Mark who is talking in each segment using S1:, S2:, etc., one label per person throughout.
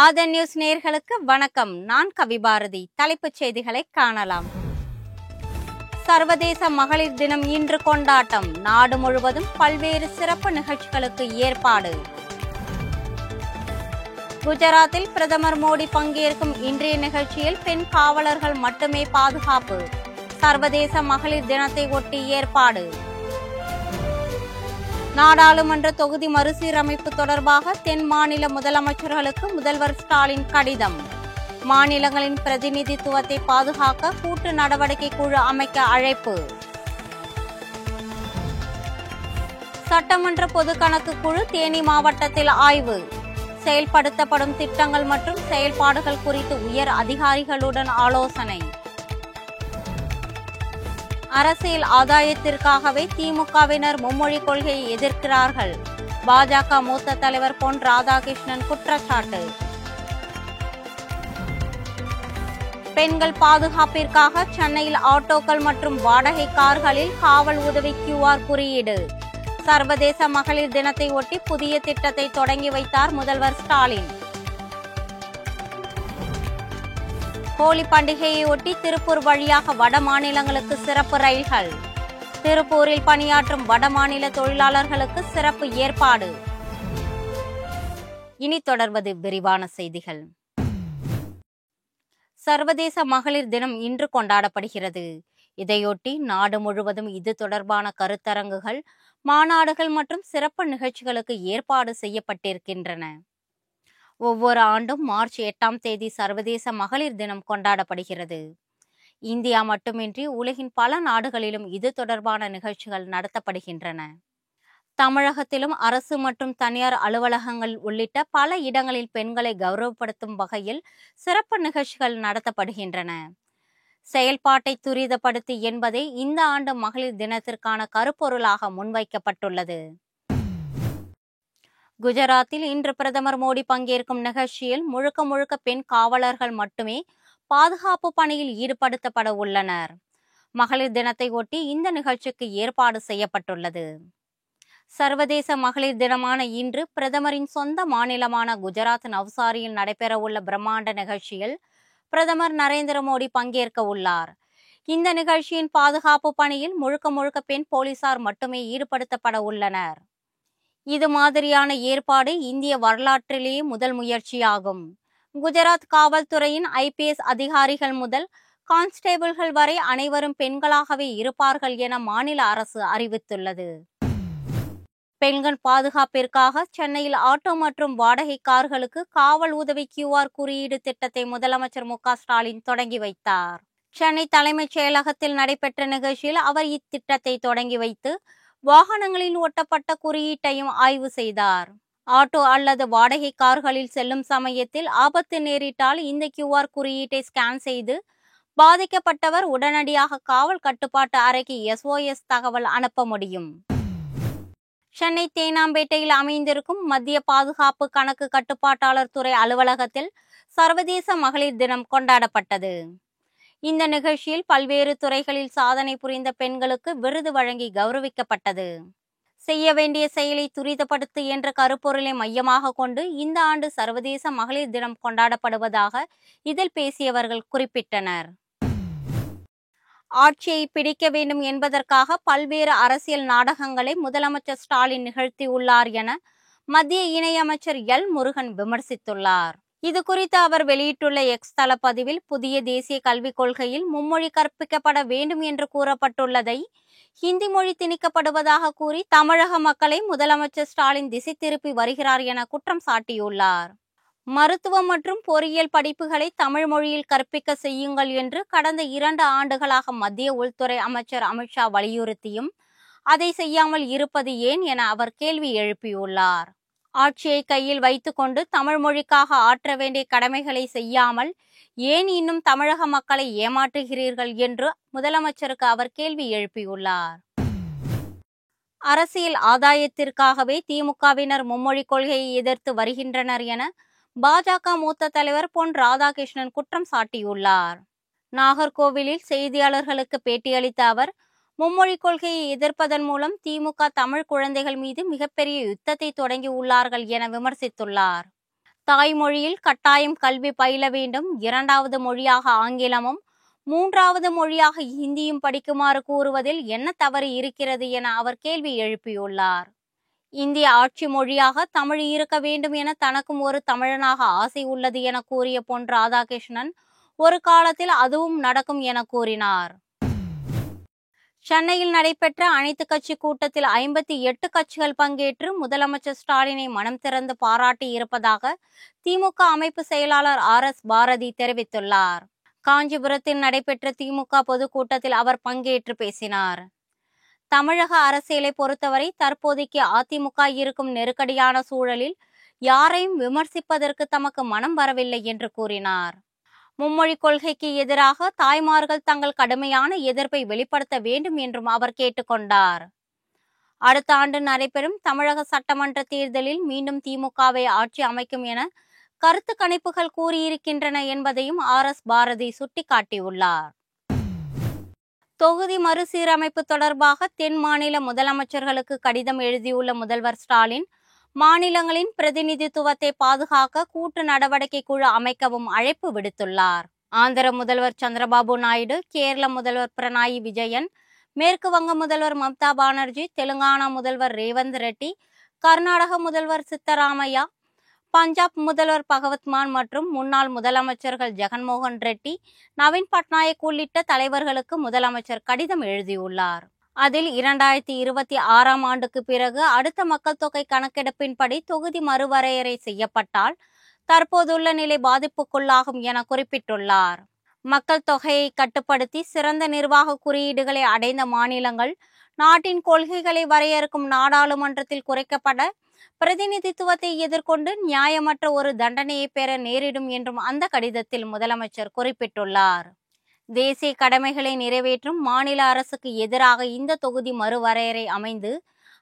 S1: ஆதன் news நேயர்களுக்கு வணக்கம். நான் கவிபாரதி. தலைப்புச் செய்திகளை காணலாம். சர்வதேச மகளிர் தினம் இன்று கொண்டாட்டம். நாடு முழுவதும் பல்வேறு சிறப்பு நிகழ்ச்சிகளுக்கு ஏற்பாடு. குஜராத்தில் பிரதமர் மோடி பங்கேற்கும் இன்றைய நிகழ்ச்சியில் பெண் காவலர்கள் மட்டுமே பாதுகாப்பு. சர்வதேச மகளிர் தினத்தை ஒட்டி ஏற்பாடு. நாடாளுமன்ற தொகுதி மறுசீரமைப்பு தொடர்பாக தென் மாநில முதலமைச்சர்களுக்கு முதல்வர் ஸ்டாலின் கடிதம். மாநிலங்களின் பிரதிநிதித்துவத்தை பாதுகாக்க கூட்டு நடவடிக்கை குழு அமைக்க அழைப்பு. சட்டமன்ற பொது கணக்கு குழு தேனி மாவட்டத்தில் ஆய்வு. செயல்படுத்தப்படும் திட்டங்கள் மற்றும் செயல்பாடுகள் குறித்து உயர் அதிகாரிகளுடன் ஆலோசனை. அரசியல் ஆதாயத்திற்காகவே திமுகவினர் மும்மொழி கொள்கையை எதிர்க்கிறார்கள். பாஜக மூத்த தலைவர் பொன் ராதாகிருஷ்ணன் குற்றச்சாட்டு. பெண்கள் பாதுகாப்பிற்காக சென்னையில் ஆட்டோக்கள் மற்றும் வாடகை கார்களில் காவல் உதவி QR குறியீடு. சர்வதேச மகளிர் தினத்தை ஒட்டி புதிய திட்டத்தை தொடங்கி வைத்தார் முதல்வர் ஸ்டாலின். ஹோலி பண்டிகையை ஒட்டி திருப்பூர் வழியாக வட மாநிலங்களுக்கு சிறப்பு ரயில்கள். திருப்பூரில் பணியாற்றும் வட மாநில தொழிலாளர்களுக்கு சிறப்பு ஏற்பாடு. இனி தொடர்வது விரிவான செய்திகள். சர்வதேச மகளிர் தினம் இன்று கொண்டாடப்படுகிறது. இதையொட்டி நாடு முழுவதும் இது தொடர்பான கருத்தரங்குகள், மாநாடுகள் மற்றும் சிறப்பு நிகழ்ச்சிகளுக்கு ஏற்பாடு செய்யப்பட்டிருக்கின்றன. ஒவ்வொரு ஆண்டும் மார்ச் 8ஆம் தேதி சர்வதேச மகளிர் தினம் கொண்டாடப்படுகிறது. இந்தியா மட்டுமின்றி உலகின் பல நாடுகளிலும் இது தொடர்பான நிகழ்ச்சிகள் நடத்தப்படுகின்றன. தமிழகத்திலும் அரசு மற்றும் தனியார் அலுவலகங்கள் உள்ளிட்ட பல இடங்களில் பெண்களை கௌரவப்படுத்தும் வகையில் சிறப்பு நிகழ்ச்சிகள் நடத்தப்படுகின்றன. செயல்பாட்டை துரிதப்படுத்தி என்பதே இந்த ஆண்டு மகளிர் தினத்திற்கான கருப்பொருளாக முன்வைக்கப்பட்டுள்ளது. குஜராத்தில் இன்று பிரதமர் மோடி பங்கேற்கும் நிகழ்ச்சியில் முழுக்க பெண் காவலர்கள் மட்டுமே பாதுகாப்பு பணியில் ஈடுபடுத்தப்பட உள்ளனர். மகளிர் தினத்தை ஒட்டி இந்த நிகழ்ச்சிக்கு ஏற்பாடு செய்யப்பட்டுள்ளது. சர்வதேச மகளிர் தினமான இன்று பிரதமரின் சொந்த மாநிலமான குஜராத் நவ்சாரியில் நடைபெறவுள்ள பிரம்மாண்ட நிகழ்ச்சியில் பிரதமர் நரேந்திர மோடி பங்கேற்க உள்ளார். இந்த நிகழ்ச்சியின் பாதுகாப்பு பணியில் முழுக்க பெண் போலீசார் மட்டுமே ஈடுபடுத்தப்பட உள்ளனர். இது மாதிரியான ஏற்பாடு இந்திய வரலாற்றிலேயே முதல் முயற்சியாகும். குஜராத் காவல்துறையின் IPS அதிகாரிகள் முதல் கான்ஸ்டேபிள்கள் வரை அனைவரும் பெண்களாகவே இருப்பார்கள் என மாநில அரசு அறிவித்துள்ளது. பெண்கள் பாதுகாப்பிற்காக சென்னையில் ஆட்டோ மற்றும் வாடகை கார்களுக்கு காவல் உதவி QR குறியீடு திட்டத்தை முதலமைச்சர் மு ஸ்டாலின் தொடங்கி வைத்தார். சென்னை தலைமைச் செயலகத்தில் நடைபெற்ற நிகழ்ச்சியில் அவர் இத்திட்டத்தை தொடங்கி வைத்து வாகனங்களில் ஒட்டப்பட்ட குறியீட்டையும் ஆய்வு செய்தார். ஆட்டோ அல்லது வாடகை கார்களில் செல்லும் சமயத்தில் ஆபத்து நேரிட்டால் இந்த QR குறியீட்டை ஸ்கேன் செய்து பாதிக்கப்பட்டவர் உடனடியாக காவல் கட்டுப்பாட்டு அறைக்கு SOS தகவல் அனுப்ப முடியும். சென்னை தேனாம்பேட்டையில் அமைந்திருக்கும் மத்திய பாதுகாப்பு கணக்கு கட்டுப்பாட்டாளர் துறை அலுவலகத்தில் சர்வதேச மகளிர் தினம் கொண்டாடப்பட்டது. இந்த நிகழ்ச்சியில் பல்வேறு துறைகளில் சாதனை புரிந்த பெண்களுக்கு விருது வழங்கி கௌரவிக்கப்பட்டது. செய்ய வேண்டிய செயலை துரிதப்படுத்து என்ற கருப்பொருளை மையமாக கொண்டு இந்த ஆண்டு சர்வதேச மகளிர் தினம் கொண்டாடப்படுவதாக இதில் பேசியவர்கள் குறிப்பிட்டனர். ஆட்சியை பிடிக்க வேண்டும் என்பதற்காக பல்வேறு அரசியல் நாடகங்களை முதலமைச்சர் ஸ்டாலின் நிகழ்த்தியுள்ளார் என மத்திய இணையமைச்சர் முருகன் விமர்சித்துள்ளார். இது குறித்து அவர் வெளியிட்டுள்ள X தள பதிவில், புதிய தேசிய கல்விக் கொள்கையில் மும்மொழி கற்பிக்கப்பட வேண்டும் என்று கூறப்பட்டுள்ளதை ஹிந்தி மொழி திணிக்கப்படுவதாக கூறி தமிழக மக்களை முதலமைச்சர் ஸ்டாலின் திசை திருப்பி வருகிறார் என குற்றம் சாட்டியுள்ளார். மருத்துவம் மற்றும் பொறியியல் படிப்புகளை தமிழ் மொழியில் கற்பிக்க செய்யுங்கள் என்று கடந்த 2 ஆண்டுகளாக மத்திய உள்துறை அமைச்சர் அமித்ஷா வலியுறுத்தியும் அதை செய்யாமல் இருப்பது ஏன் என அவர் கேள்வி எழுப்பியுள்ளார். ஆட்சியை கையில் வைத்துக்கொண்டு தமிழ் மொழிக்காக ஆற்ற வேண்டிய கடமைகளை செய்யாமல் ஏன் இன்னும் தமிழக மக்களை ஏமாற்றுகிறீர்கள் என்று முதலமைச்சருக்கு அவர் கேள்வி எழுப்பியுள்ளார். அரசியல் ஆதாயத்திற்காகவே திமுகவினர் மும்மொழி கொள்கையை எதிர்த்து வருகின்றனர் என பாஜக மூத்த தலைவர் பொன் ராதாகிருஷ்ணன் குற்றம் சாட்டியுள்ளார். நாகர்கோவிலில் செய்தியாளர்களுக்கு பேட்டியளித்த அவர், மும்மொழி கொள்கையை எதிர்ப்பதன் மூலம் திமுக தமிழ் குழந்தைகள் மீது மிகப்பெரிய யுத்தத்தை தொடங்கி உள்ளார்கள் என விமர்சித்துள்ளார். தாய்மொழியில் கட்டாயம் கல்வி பயில வேண்டும், இரண்டாவது மொழியாக ஆங்கிலமும் மூன்றாவது மொழியாக ஹிந்தியும் படிக்குமாறு கூறுவதில் என்ன தவறு இருக்கிறது என அவர் கேள்வி எழுப்பியுள்ளார். இந்திய ஆட்சி மொழியாக தமிழ் இருக்க வேண்டும் என தனக்கும் ஒரு தமிழனாக ஆசை உள்ளது என கூறிய பொன் ராதாகிருஷ்ணன் ஒரு காலத்தில் அதுவும் நடக்கும் என கூறினார். சென்னையில் நடைபெற்ற அனைத்து கட்சி கூட்டத்தில் 58 கட்சிகள் பங்கேற்று முதலமைச்சர் ஸ்டாலினை மனம் திறந்து பாராட்டி இருப்பதாக திமுக அமைப்பு செயலாளர் RS பாரதி தெரிவித்துள்ளார். காஞ்சிபுரத்தில் நடைபெற்ற திமுக பொதுக்கூட்டத்தில் அவர் பங்கேற்று பேசினார். தமிழக அரசியலை பொறுத்தவரை தற்போதைக்கு அதிமுக இருக்கும் நெருக்கடியான சூழலில் யாரையும் விமர்சிப்பதற்கு தமக்கு மனம் வரவில்லை என்று கூறினார். மும்மொழி கொள்கைக்கு எதிராக தாய்மார்கள் தங்கள் கடுமையான எதிர்ப்பை வெளிப்படுத்த வேண்டும் என்றும் அவர் கேட்டுக்கொண்டார். அடுத்த ஆண்டு நடைபெறும் தமிழக சட்டமன்ற தேர்தலில் மீண்டும் திமுகவை ஆட்சி அமைக்கும் என கருத்து கணிப்புகள் கூறியிருக்கின்றன என்பதையும் RS பாரதி சுட்டிக்காட்டியுள்ளார். தொகுதி மறுசீரமைப்பு தொடர்பாக தென் மாநில முதலமைச்சர்களுக்கு கடிதம் எழுதியுள்ள முதல்வர் ஸ்டாலின், மாநிலங்களின் பிரதிநிதித்துவத்தை பாதுகாக்க கூட்டு நடவடிக்கை குழு அமைக்கவும் அழைப்பு விடுத்துள்ளார். ஆந்திர முதல்வர் சந்திரபாபு நாயுடு, கேரள முதல்வர் பினராயி விஜயன், மேற்கு வங்க முதல்வர் மம்தா பானர்ஜி, தெலுங்கானா முதல்வர் ரேவந்த் ரெட்டி, கர்நாடக முதல்வர் சித்தராமையா, பஞ்சாப் முதல்வர் பகவத் மான் மற்றும் முன்னாள் முதலமைச்சர்கள் ஜெகன்மோகன் ரெட்டி, நவீன் பட்நாயக் உள்ளிட்ட தலைவர்களுக்கு முதலமைச்சர் கடிதம் எழுதியுள்ளார். அதில் 2026ஆம் ஆண்டுக்கு பிறகு அடுத்த மக்கள் தொகை கணக்கெடுப்பின்படி தொகுதி மறுவரையறை செய்யப்பட்டால் தற்போதுள்ள நிலை பாதிப்புக்குள்ளாகும் என குறிப்பிட்டுள்ளார். மக்கள் தொகையை கட்டுப்படுத்தி சிறந்த நிர்வாக குறியீடுகளை அடைந்த மாநிலங்கள் நாட்டின் கொள்கைகளை வரையறுக்கும் நாடாளுமன்றத்தில் குறைக்கப்பட பிரதிநிதித்துவத்தை எதிர்கொண்டு நியாயமற்ற ஒரு தண்டனையை பெற நேரிடும் என்றும் அந்த கடிதத்தில் முதலமைச்சர் குறிப்பிட்டுள்ளார். தேசிய கடமைகளை நிறைவேற்றும் மாநில அரசுக்கு எதிராக இந்த தொகுதி மறுவரையறை அமைந்து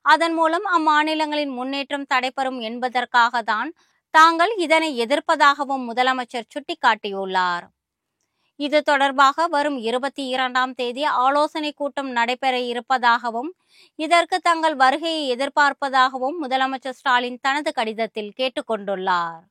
S1: அதன் மூலம் அம்மாநிலங்களின் முன்னேற்றம் தடைபெறும் என்பதற்காக தான் தாங்கள் இதனை எதிர்ப்பதாகவும் முதலமைச்சர் சுட்டிக்காட்டியுள்ளார். இது தொடர்பாக வரும் 22ஆம் தேதி ஆலோசனை கூட்டம் நடைபெற இருப்பதாகவும் இதற்கு தங்கள் வருகையை எதிர்பார்ப்பதாகவும் முதலமைச்சர் ஸ்டாலின் தனது கடிதத்தில் கேட்டுக்கொண்டுள்ளார்.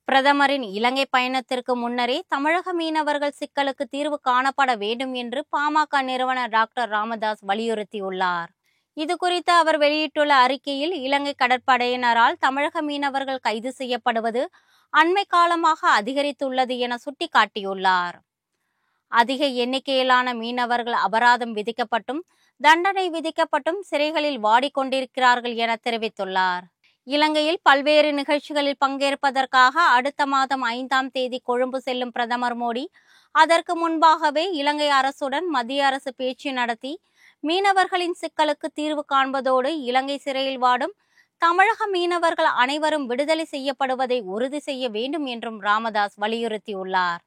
S1: பிரதமரின் இலங்கை பயணத்திற்கு முன்னரே தமிழக மீனவர்கள் சிக்கலுக்கு தீர்வு காணப்பட வேண்டும் என்று பாமக நிறுவனர் டாக்டர் ராமதாஸ் வலியுறுத்தியுள்ளார். இது குறித்து அவர் வெளியிட்டுள்ள அறிக்கையில், இலங்கை கடற்படையினரால் தமிழக மீனவர்கள் கைது செய்யப்படுவது அண்மை காலமாக அதிகரித்துள்ளது என சுட்டிக்காட்டியுள்ளார். அதிக எண்ணிக்கையிலான மீனவர்கள் அபராதம் விதிக்கப்பட்டும் தண்டனை விதிக்கப்பட்டும் சிறைகளில் வாடிக்கொண்டிருக்கிறார்கள் என தெரிவித்துள்ளார். இலங்கையில் பல்வேறு நிகழ்ச்சிகளில் பங்கேற்பதற்காக அடுத்த மாதம் 5ஆம் தேதி கொழும்பு செல்லும் பிரதமர் மோடி அதற்கு முன்பாகவே இலங்கை அரசுடன் மத்திய அரசு பேச்சு நடத்தி மீனவர்களின் சிக்கலுக்கு தீர்வு காண்பதோடு இலங்கை சிறையில் வாடும் தமிழக மீனவர்கள் அனைவரும் விடுதலை செய்யப்படுவதை உறுதி செய்ய வேண்டும் என்றும் ராமதாஸ் வலியுறுத்தியுள்ளார்.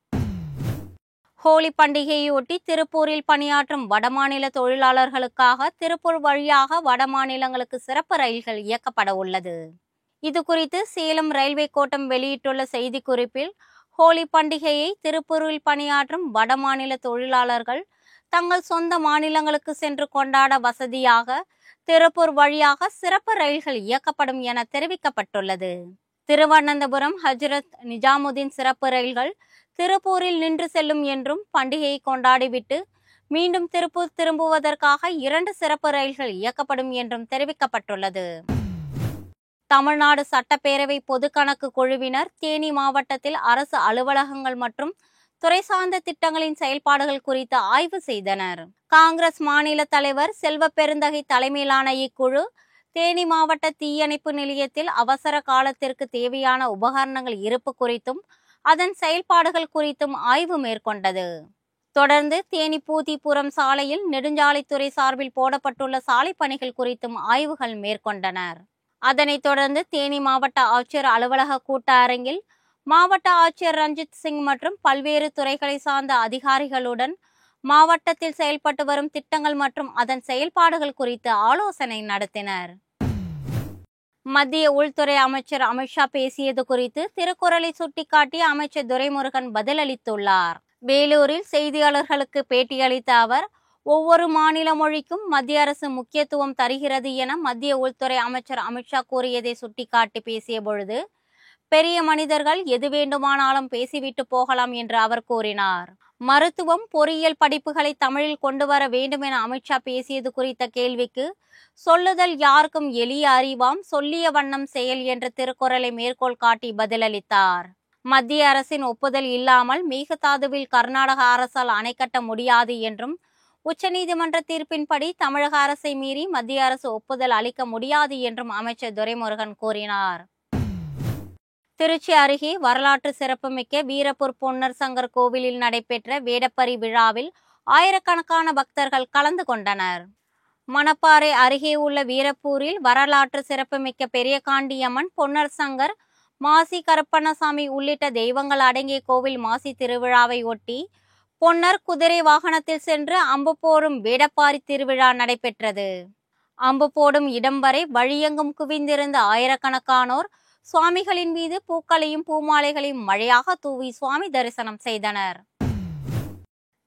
S1: ஹோலி பண்டிகையொட்டி திருப்பூரில் பணியாற்றும் வடமாநில தொழிலாளர்களுக்காக திருப்பூர் வழியாக வடமாநிலங்களுக்கு சிறப்பு ரயில்கள் இயக்கப்பட உள்ளது. இது குறித்து சேலம் ரயில்வே கோட்டம் வெளியிட்டுள்ள செய்திக்குறிப்பில், ஹோலி பண்டிகையை திருப்பூரில் பணியாற்றும் வடமாநில தொழிலாளர்கள் தங்கள் சொந்த மாநிலங்களுக்கு சென்று கொண்டாட வசதியாக திருப்பூர் வழியாக சிறப்பு ரயில்கள் இயக்கப்படும் என தெரிவிக்கப்பட்டுள்ளது. திருவனந்தபுரம் ஹஜ்ரத் நிஜாமுதீன் சிறப்பு ரயில்கள் திருப்பூரில் நின்று செல்லும் என்றும், பண்டிகையை கொண்டாடிவிட்டு மீண்டும் திருப்பூர் திரும்புவதற்காக 2 சிறப்பு ரயில்கள் இயக்கப்படும் என்றும் தெரிவிக்கப்பட்டுள்ளது. தமிழ்நாடு சட்டப்பேரவை பொது கணக்கு குழுவினர் தேனி மாவட்டத்தில் அரசு அலுவலகங்கள் மற்றும் துறை சார்ந்த திட்டங்களின் செயல்பாடுகள் குறித்து ஆய்வு செய்தனர். காங்கிரஸ் மாநில தலைவர் செல்வ பெருந்தகை தலைமையிலான இக்குழு தேனி மாவட்ட தீயணைப்பு நிலையத்தில் அவசர காலத்திற்கு தேவையான உபகரணங்கள் இருப்பு குறித்தும் அதன் செயல்பாடுகள் குறித்தும் ஆய்வு மேற்கொண்டது. தொடர்ந்து தேனி பூதிபுரம் சாலையில் நெடுஞ்சாலைத்துறை சார்பில் போடப்பட்டுள்ள சாலை பணிகள் குறித்தும் ஆய்வுகள் மேற்கொண்டனர். அதனைத் தொடர்ந்து தேனி மாவட்ட ஆட்சியர் அலுவலக கூட்ட அரங்கில் மாவட்ட ஆட்சியர் ரஞ்சித் சிங் மற்றும் பல்வேறு துறைகளை சார்ந்த அதிகாரிகளுடன் மாவட்டத்தில் செயல்பட்டு வரும் திட்டங்கள் மற்றும் அதன் செயல்பாடுகள் குறித்து ஆலோசனை நடத்தினர். மத்திய உள்துறை அமைச்சர் அமித்ஷா பேசியது குறித்து திருக்குறளை சுட்டிக்காட்டி அமைச்சர் துரைமுருகன் பதிலளித்துள்ளார். வேலூரில் செய்தியாளர்களுக்கு பேட்டியளித்த அவர், ஒவ்வொரு மாநில மொழிக்கும் மத்திய அரசு முக்கியத்துவம் தருகிறது என மத்திய உள்துறை அமைச்சர் அமித்ஷா கூறியதை சுட்டிக்காட்டி பேசிய பொழுது, பெரிய மனிதர்கள் எது வேண்டுமானாலும் பேசிவிட்டு போகலாம் என்று அவர் கூறினார். மருத்துவம், பொறியியல் படிப்புகளை தமிழில் கொண்டு வர வேண்டும் என அமித்ஷா பேசியது குறித்த கேள்விக்கு, சொல்லுதல் யாருக்கும் எளிய அறிவாம், சொல்லிய வண்ணம் செயல் என்ற திருக்குறளை மேற்கோள் காட்டி பதிலளித்தார். மத்திய அரசின் ஒப்புதல் இல்லாமல் மேகதாதுவில் கர்நாடக அரசால் அணை கட்ட முடியாது என்றும், உச்சநீதிமன்ற தீர்ப்பின்படி தமிழக அரசை மீறி மத்திய அரசு ஒப்புதல் அளிக்க முடியாது என்றும் அமைச்சர் துரைமுருகன் கூறினார். திருச்சி அருகே வரலாற்று சிறப்புமிக்க வீரப்பூர் பொன்னர் சங்கர் கோவிலில் நடைபெற்ற வேடப்பரி விழாவில் ஆயிரக்கணக்கான பக்தர்கள் கலந்து கொண்டனர். மணப்பாறை அருகே உள்ள வீரப்பூரில் வரலாற்று சிறப்புமிக்க பெரியகாண்டியம்மன், பொன்னர் சங்கர், மாசி கருப்பண்ணசாமி உள்ளிட்ட தெய்வங்கள் அடங்கிய கோவில் மாசி திருவிழாவை ஒட்டி பொன்னர் குதிரை வாகனத்தில் சென்று அம்பு போடும் வேடப்பாரி திருவிழா நடைபெற்றது. அம்பு போடும் இடம் வரை வழியெங்கும் குவிந்திருந்த ஆயிரக்கணக்கானோர் சுவாமிகளின் மீது பூக்களையும் பூமாலைகளையும் மழையாக தூவி சுவாமி தரிசனம் செய்தனர்.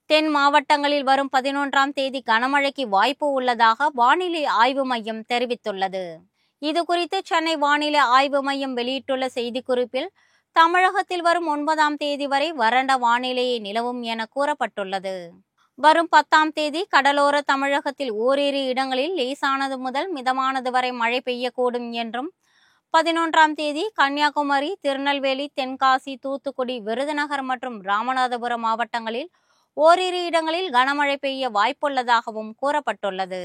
S1: தென் மாவட்டங்களில் வரும் 11ஆம் தேதி கனமழைக்கு வாய்ப்பு உள்ளதாக வானிலை ஆய்வு மையம் தெரிவித்துள்ளது. இதுகுறித்து சென்னை வானிலை ஆய்வு மையம் வெளியிட்டுள்ள செய்திக்குறிப்பில், தமிழகத்தில் வரும் 9ஆம் தேதி வரை வறண்ட வானிலையே நிலவும் என கூறப்பட்டுள்ளது. வரும் 10ஆம் தேதி கடலோர தமிழகத்தில் ஓரிரு இடங்களில் லேசானது முதல் மிதமானது வரை மழை பெய்யக்கூடும் என்றும், 11ஆம் தேதி கன்னியாகுமரி, திருநெல்வேலி, தென்காசி, தூத்துக்குடி, விருதுநகர் மற்றும் ராமநாதபுரம் மாவட்டங்களில் ஓரிரு இடங்களில் கனமழை பெய்ய வாய்ப்புள்ளதாகவும் கூறப்பட்டுள்ளது.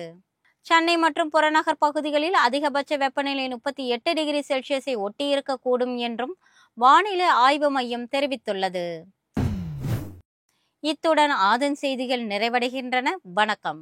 S1: சென்னை மற்றும் புறநகர் பகுதிகளில் அதிகபட்ச வெப்பநிலை 38 டிகிரி செல்சியஸை ஒட்டியிருக்கக்கூடும் என்றும் வானிலை ஆய்வு மையம் தெரிவித்துள்ளது. இத்துடன் ஆதன் செய்திகள் நிறைவடைகின்றன. வணக்கம்.